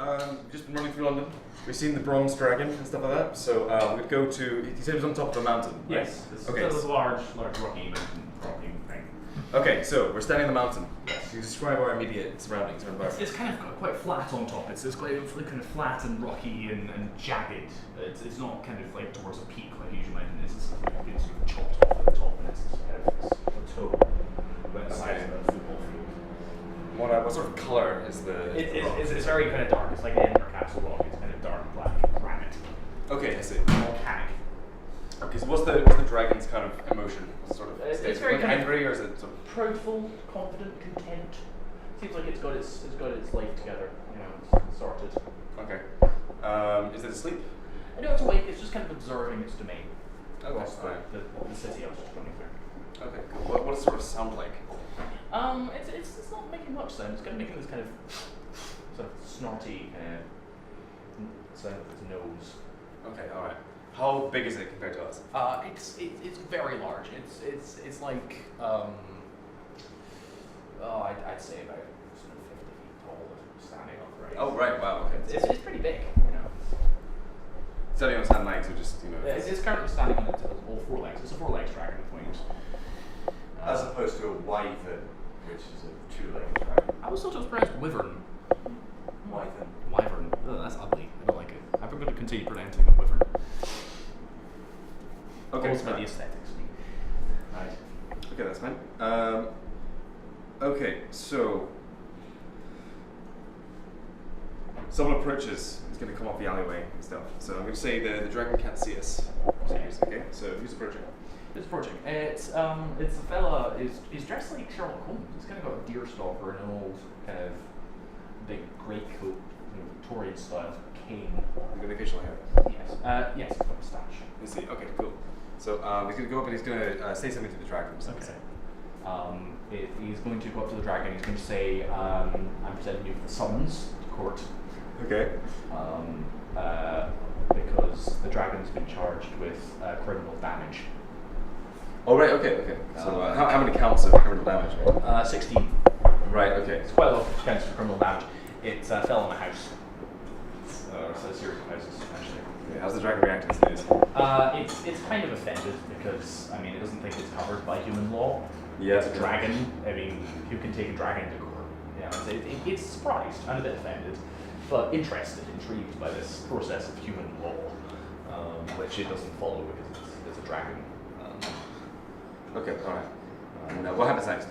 we've just been running through London. We've seen the bronze dragon and stuff like that. So we'd go to. He said it was on top of a mountain. Right? Yes. Okay. It's a large rocky mountain thing. Okay, so we're standing on the mountain. Yes. Can you describe our immediate surroundings? It's kind of quite flat on top. It's quite kind of flat and rocky and jagged. It's not kind of like towards a peak like a huge mountain is. It's been sort of chopped off at the top and it's kind of this plateau about the size of a football field. What sort of colour is the? It's very kind of dark. It's like an Edinburgh Castle rock. It's kind of dark black granite. Okay, I see. Volcanic. Okay, so what's the dragon's kind of emotion? Sort of it's very kind angry, or is it sort of proudful, confident, content? Seems like it's got its life together. You know, it's sorted. Okay. Is it asleep? No, it's awake. It's just kind of observing its domain. Okay. Across the city I was just running through. Okay, cool. What does it sort of sound like? It's not making much sound. It's kind of making this kind of sort of snarty sound with its nose. Okay, all right. How big is it compared to us? It's very large. It's like I'd say about sort of 50 feet tall, standing upright. Oh right, wow. Okay. It's pretty big, you know. Standing on its hind legs, or just It's currently standing on all four legs. It's a four-legged dragon at the point. As opposed to a wyvern, which is a two-legged dragon. I was thought it was pronounced wyvern. Wyvern. Oh, that's ugly. I don't like it. I'm going to continue pronouncing it wyvern. Okay. Also about the aesthetics. Right. Okay, that's fine. Okay, so someone approaches. He's going to come off the alleyway and stuff. So I'm going to say the dragon can't see us. Okay. So who's approaching? Who's approaching? It's a fella. He's dressed like Sherlock Holmes. He's kind of got a deer stalker and an old kind of big grey coat, Victorian style cane. You got the occasional hair. Yes. Yes, he's got a moustache. I see. Okay, cool. So he's going to go up and he's going to say something to the dragon. Okay. He's going to go up to the dragon. He's going to say, "I'm presenting you with the summons to court." Okay. Because the dragon's been charged with criminal damage. Oh right. Okay. So how many counts of criminal damage? 16. Right. Okay. It's quite a lot of counts for criminal damage. It fell on a house. So a series of houses, actually. Yeah, how's the dragon reacting to this? It's kind of offended because, I mean, it doesn't think it's covered by human law. Yeah. It's a dragon. I mean, who can take a dragon to court? You know, it's surprised and a bit offended, but interested, intrigued by this process of human law, which it doesn't follow because it's a dragon. Okay, alright. What happens next?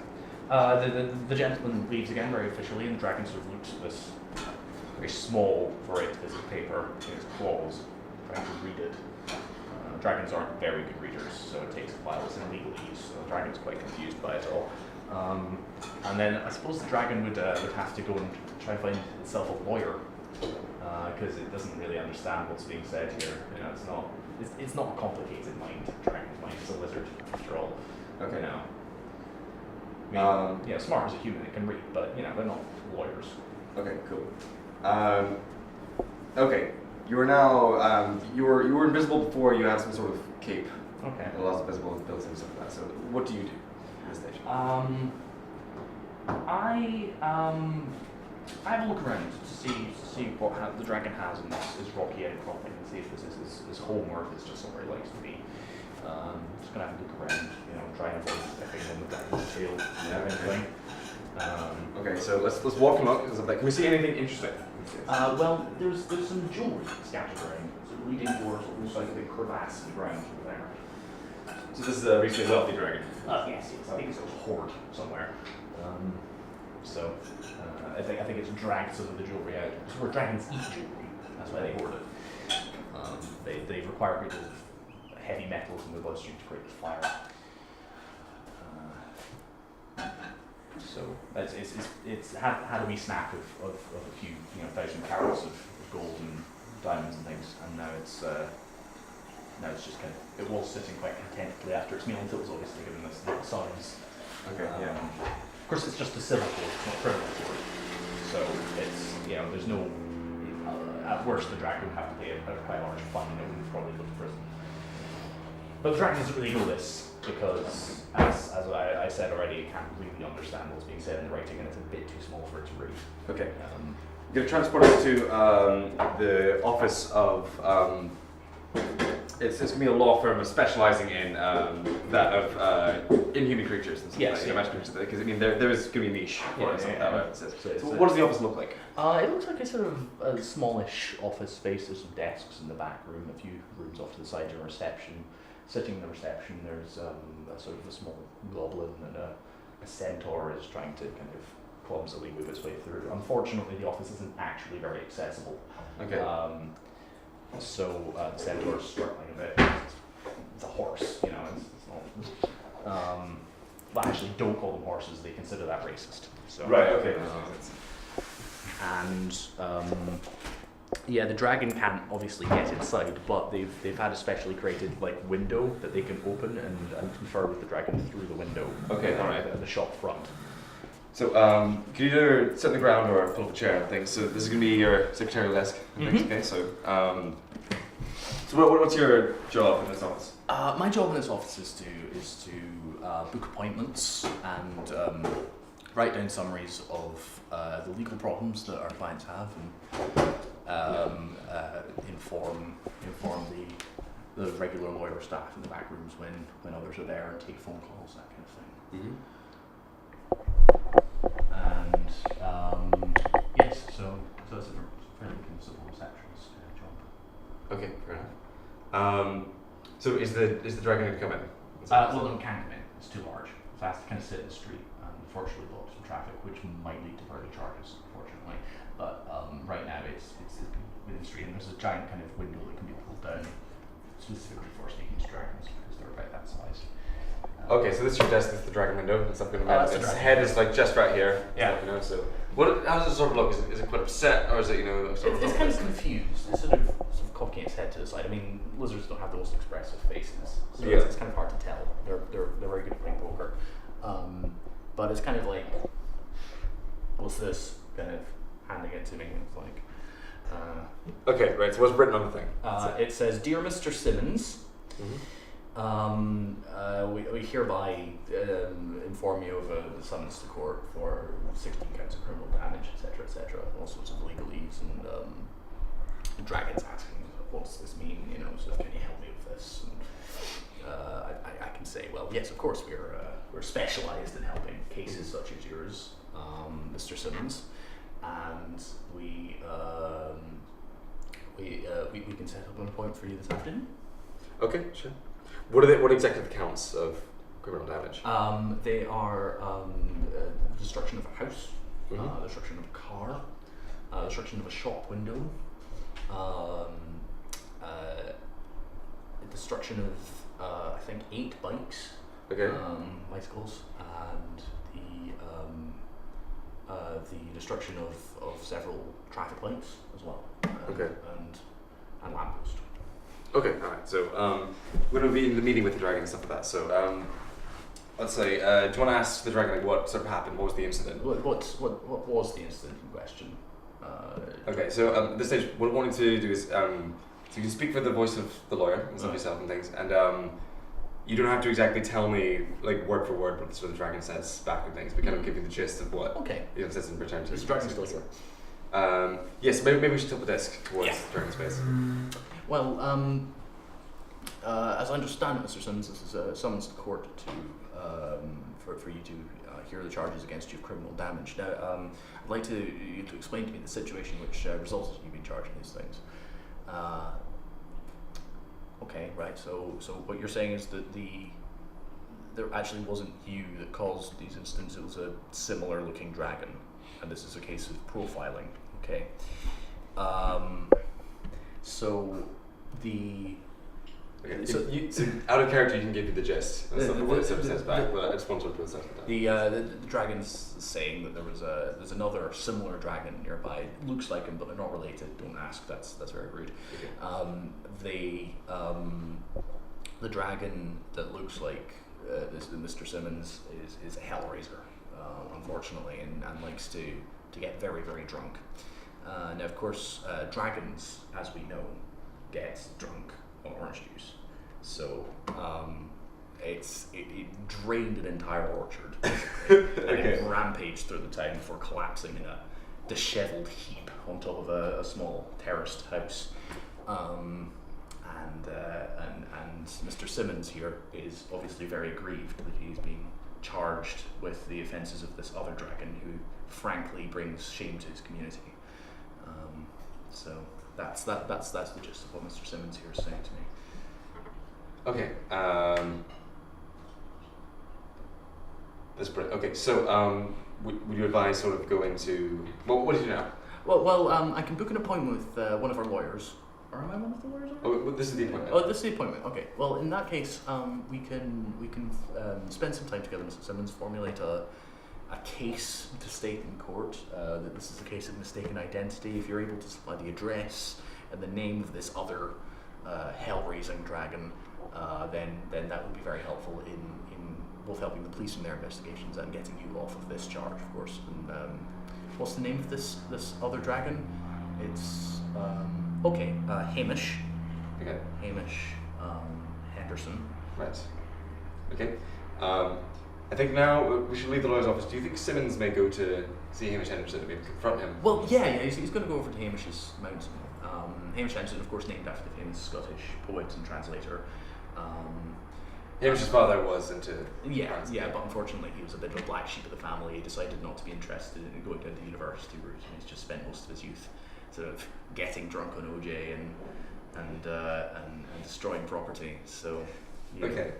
The gentleman leaves again very officially, and the dragon sort of looks at this very small for it piece of paper in its claws, trying to read it. Dragons aren't very good readers, so it takes a while. It's in legalese, so the dragon's quite confused by it all. And then I suppose the dragon would have to go and try and find itself a lawyer, because it doesn't really understand what's being said here. You know, it's not a complicated mind. Dragon's mind is a lizard, after all. Okay. You know. I mean, smart as a human, it can read, but they're not lawyers. Okay, cool. Okay, you are now you were invisible before. You have some sort of cape. Okay. And lots of visible abilities and stuff like that. So, what do you do at this stage? I have a look around to see what the dragon has in this rocky outcropping and see if this is his home or if it's just somewhere he likes to be. Just gonna have a look around, try and avoid stepping on the dragon's tail, anything. Okay, so let's walk him up. Can we see anything interesting? Well, there's some jewelry scattered around. It's a reading board, it looks like a big crevasse in the ground over there. So this is a reasonably wealthy dragon. Yes. I think it's a hoard somewhere. I think it's dragged some of the jewelry out. It's where dragons eat jewelry. That's why they hoard it. They require a bit of heavy metals in their bloodstream to create the fire. So it's had a wee snack of a few 1,000 carats of gold and diamonds and things, and now it's just kind of, it was sitting quite contentedly after its meal until it was obviously given this little size. Okay. Of course, it's just a civil court, it's not a criminal court. So it's there's no. At worst, the dragon would have to pay a quite large fine, and it would probably go to prison. But the dragon doesn't really know this because, as I said already, it can't really understand what's being said in the writing, and it's a bit too small for it to read. Okay. going to transport us to the office of. It's going to be a law firm specializing in that of inhuman creatures and stuff Yes, like that. yeah. Magic creatures, because I mean there is going to be a niche for it. Yeah. So what does the office look like? It looks like a sort of a smallish office space. There's some desks in the back room, a few rooms off to the side, and a reception. Sitting in the reception, there's a sort of a small goblin, and a centaur is trying to kind of clumsily move its way through. Unfortunately, the office isn't actually very accessible. Okay. So the centaur's struggling a bit. It's a horse, you know. It's not. Well, actually, don't call them horses. They consider that racist. So, Right. Okay. And yeah, the dragon can't obviously get inside, but they've had a specially created like window that they can open and confer with the dragon through the window. Okay, all right. At the shop front. So, can you either sit on the ground or pull up a chair and things? So this is going to be your secretarial desk and things, okay? So, what's your job in this office? My job in this office is to book appointments and write down summaries of the legal problems that our clients have and inform the regular lawyer staff in the back rooms when others are there and take phone calls, that kind of thing. Mm-hmm. And yes, so it's a fairly simple receptionist job. Okay, fair enough. So is the dragon going to come in? Well, no, it can't come in. It's too large. So it has to kind of sit in the street and unfortunately block some traffic, which might lead to further charges, unfortunately. But right now it's within the street, and there's a giant kind of window that can be pulled down specifically for speaking to dragons because they're about that size. Okay, so this is your desk. This is the dragon window. It's up in the That's middle. the Its dragon head window. is like just right here. Yeah. You know. So how does it sort of look? Is it quite upset, or is it It's kind of confused. It's sort of cocking its head to the side. I mean, lizards don't have the most expressive faces, so Yeah. it's kind of hard to tell. They're very good at playing poker, but it's kind of like, what's this? Kind of handing it to me. It's like, Okay, right. So what's written on the thing? it says, "Dear Mr. Simmons, Mm-hmm. we hereby inform you of a summons to court for 16 counts of criminal damage, etc., all sorts of legalese, and the dragon's asking, what does this mean? You know, so can you help me with this? And I can say, well, yes, of course, we're specialised in helping cases such as yours, Mr. Simmons, and we can set up an appointment for you this afternoon. Okay, sure. What exactly are the counts of criminal damage? They are destruction of a house, Mhm. destruction of a car, destruction of a shop window, destruction of I think 8 bikes, Okay. bicycles, and the destruction of several traffic lights as well, Okay. and lamppost. Okay, alright, so we're going to be in the meeting with the dragon and stuff like that, so let's say, do you want to ask the dragon like, what sort of happened, what was the incident? What was the incident in question? Okay, so at this stage, what I wanted to do is, so you can speak for the voice of the lawyer and stuff Right. yourself and things, and you don't have to exactly tell me, like, word for word what the dragon says back and things, but kind of give you the gist of what Okay. it says in return to Is the dragon still here? Yes, maybe we should tilt the desk towards Yeah. the dragon's face. Well, as I understand it, Mr. Simmons, this is a summons to court to for you to hear the charges against you of criminal damage. Now, I'd like you to explain to me the situation which resulted in you being charged in these things. Okay, right. So what you're saying is that there actually wasn't you that caused these incidents. It was a similar-looking dragon, and this is a case of profiling. Okay. So the Okay. So- So out of character, you can give me the gist and stuff of what it sort of says back, but I just want to put stuff down. the dragon's saying that there's another similar dragon nearby. It looks like him, but they're not related. Don't ask. That's very rude. Okay. The dragon that looks like Mr. Simmons is a hellraiser, unfortunately, and likes to get very, very drunk. Now, of course, dragons, as we know, get drunk on orange juice. So it drained an entire orchard, basically, and Okay. it rampaged through the town before collapsing dishevelled heap on top of a small terraced house. And Mr. Simmons here is obviously very aggrieved that he's being charged with the offences of this other dragon who frankly brings shame to his community. So that's the gist of what Mr. Simmons here is saying to me. Okay. That's brilliant. Okay, so would you advise sort of going to what do you do now? Well, I can book an appointment with one of our lawyers. Or am I one of the lawyers? Oh, well, this is the appointment. Oh, this is the appointment. Okay. Well, in that case, we can spend some time together, Mr. Simmons, formulate a case to state in court that this is a case of mistaken identity. If you're able to supply the address and the name of this other hell-raising dragon, then that would be very helpful in both helping the police in their investigations and getting you off of this charge, of course. And what's the name of this other dragon? It's Hamish. Okay. Hamish Henderson. Right. Okay. I think now we should leave the lawyer's office. Do you think Simmons may go to see Hamish Henderson and maybe confront him? Well, yeah, he's going to go over to Hamish's mountain. Hamish Henderson, of course, named after the famous Scottish poet and translator. Hamish's father was into France. Yeah, but unfortunately he was a bit of a black sheep of the family. He decided not to be interested in going down the university route, and he's just spent most of his youth sort of getting drunk on OJ and destroying property. So yeah. Okay.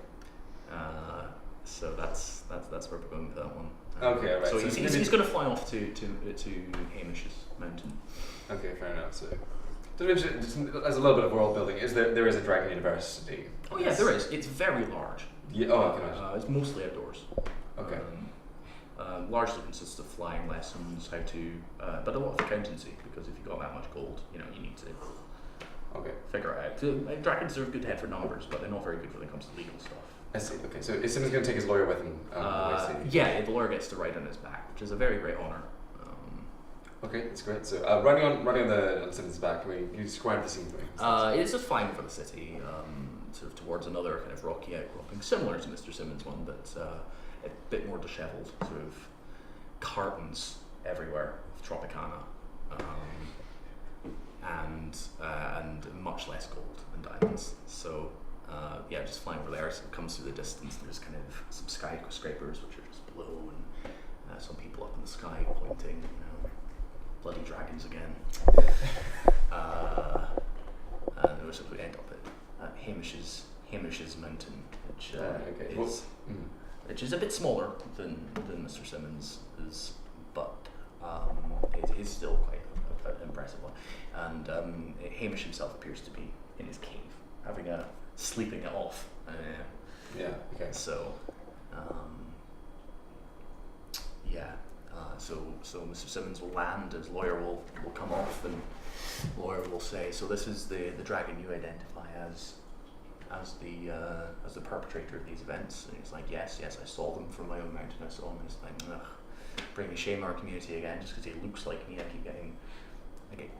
So that's where we're going with that one. Okay, right. So he's going to fly off to Hamish's mountain. Okay, fair enough. So, just as a little bit of world building, there is a dragon university? Oh yeah, there is. It's very large. Yeah. Oh, I can imagine. It's mostly outdoors. Okay. Largely consists of flying lessons, how to, but a lot of accountancy, because if you've got that much gold, you need to figure it out. So, dragons are good head for numbers, but they're not very good when it comes to legal stuff. I see. Okay, so is Simmons going to take his lawyer with him? Yeah, the lawyer gets to ride on his back, which is a very great honour. Okay, that's great. So running on Simmons' back, can you describe the scene for me? It's just flying over the city, sort of towards another kind of rocky outcropping, similar to Mr. Simmons' one, but a bit more dishevelled, sort of cartons everywhere of Tropicana, and much less gold and diamonds. So just flying over there. So it comes through the distance. There's kind of some skyscrapers which are just below, and some people up in the sky pointing. Bloody dragons again. And so we end up at Hamish's mountain, which is a bit smaller than Mr. Simmons' but it is still quite an impressive one. And Hamish himself appears to be in his cave, sleeping it off. Okay. So, So Mr. Simmons will land, his lawyer will come off, and the lawyer will say, "So this is the dragon you identify as the perpetrator of these events?" And he's like, yes, I saw them from my own mountain. I saw him. And he's like, bringing shame our community again, just because he looks like me. I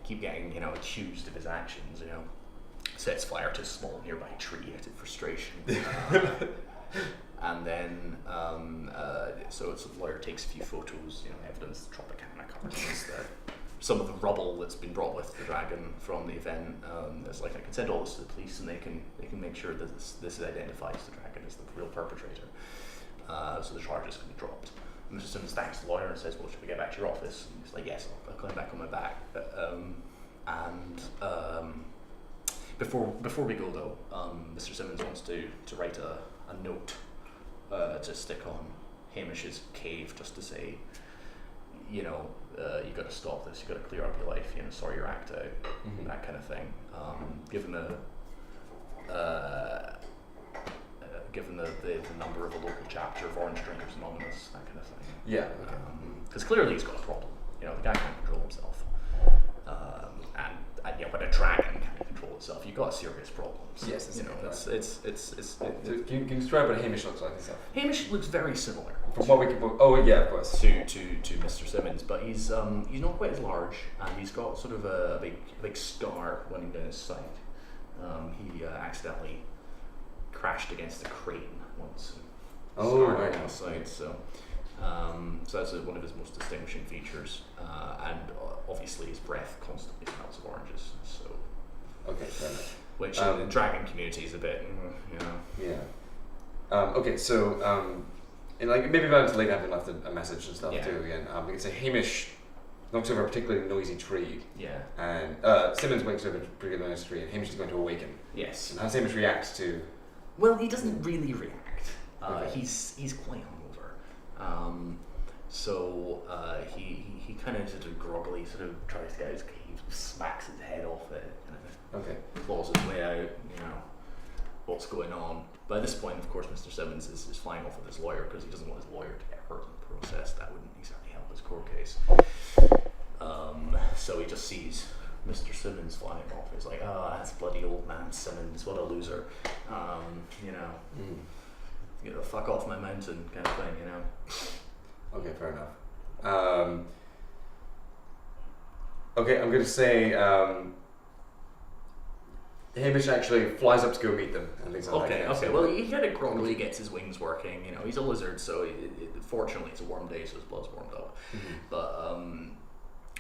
keep getting accused of his actions. Sets fire to a small nearby tree out of frustration. And then, so the lawyer takes a few photos, evidence the Tropicana cartons, some of the rubble that's been brought with the dragon from the event. It's like, I can send all this to the police, and they can make sure that this identifies the dragon as the real perpetrator. So the charges can be dropped. And Mr. Simmons thanks the lawyer and says, "Well, should we get back to your office?" And he's like, "Yes, I'll climb back on my back." Before we go though, Mr. Simmons wants to write a note to stick on Hamish's cave, just to say, you got to stop this. You got to clear up your life. Sort your act out, that kind of thing. Given the number of a local chapter of Orange Drinkers Anonymous, that kind of thing. Yeah. Because clearly he's got a problem. The guy can't control himself. And when a dragon can't control itself, you've got serious problems. Yes, it's. Can you describe what Hamish looks like himself? Hamish looks very similar. From what we can. Oh yeah, of course. To Mr. Simmons, but he's not quite as large, and he's got sort of a big scar running down his side. He accidentally crashed against a crane once. Scarred on the side, so. So that's one of his most distinguishing features, and obviously his breath constantly smells of oranges. So, Okay, fair enough. which in the dragon community is a bit, Yeah. Okay, so and like maybe about later having left a message and stuff Yeah. too. Again, we can say Hamish knocks over a particularly noisy tree, Yeah. and Simmons wakes over a particularly noisy tree, and Hamish is going to awaken. Yes. And how does Hamish react to? Well, he doesn't really react. Okay. He's quite hungover. So he kind of sort of groggily sort of tries to get out his cave, smacks his head off it, kind of Okay. claws his way out. What's going on. By this point, of course, Mr. Simmons is flying off with his lawyer because he doesn't want his lawyer to get hurt in the process. That wouldn't exactly help his court case. So he just sees Mr. Simmons flying off. He's like, "Oh, that's bloody old man Simmons. What a loser." Get the fuck off my mountain, kind of thing. Okay, fair enough. Okay, I'm going to say Hamish actually flies up to go meet them and things like that. Okay. Well, he kind of groggily gets his wings working. He's a lizard, so fortunately it's a warm day, so his blood's warmed up. Mm-hmm. But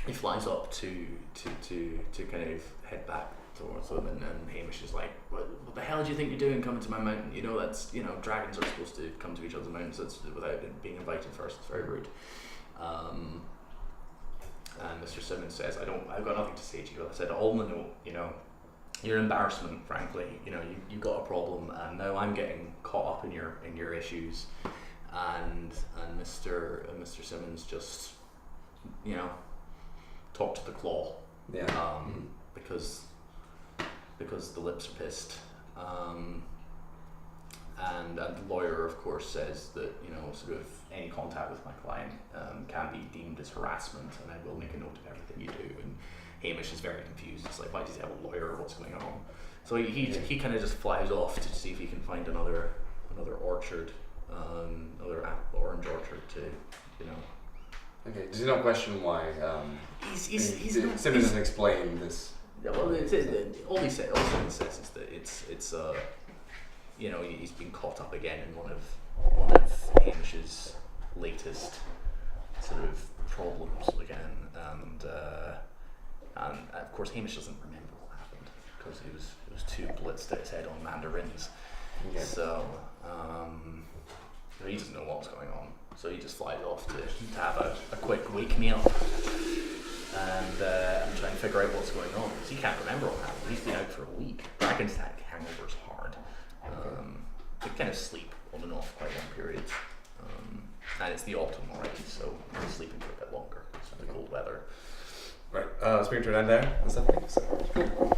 he flies up to kind of head back towards them, and Hamish is like, what the hell do you think you're doing coming to my mountain? That's dragons are supposed to come to each other's mountains without being invited first. It's very rude. And Mr. Simmons says, I've got nothing to say to you. I said, all in the note, your embarrassment, frankly, you've got a problem, and now I'm getting caught up in your issues, and Mr. Simmons just talk to the claw, because the lips are pissed, and the lawyer of course says that sort of any contact with my client can be deemed as harassment, and I will make a note of everything you do. And Hamish is very confused. It's like, why does he have a lawyer? What's going on? So he kind of just flies off to see if he can find another orchard, another orange orchard to. Okay. Does he not question why? Simmons doesn't explain this. Yeah, well, all Simmons says is that it's he's been caught up again in one of Hamish's latest sort of problems again, and of course Hamish doesn't remember what happened because he was too blitzed at his head on mandarins. Okay. So he doesn't know what's going on. So he just flies off to have a quick wake me up and try and figure out what's going on, because he can't remember what happened. He's been out for a week. Dragon's hangover's hard. They kind of sleep on and off quite long periods. And it's the autumn already, so he's sleeping for a bit longer. It's the cold weather. Right, let's bring it to an end there. That's everything. So, cool.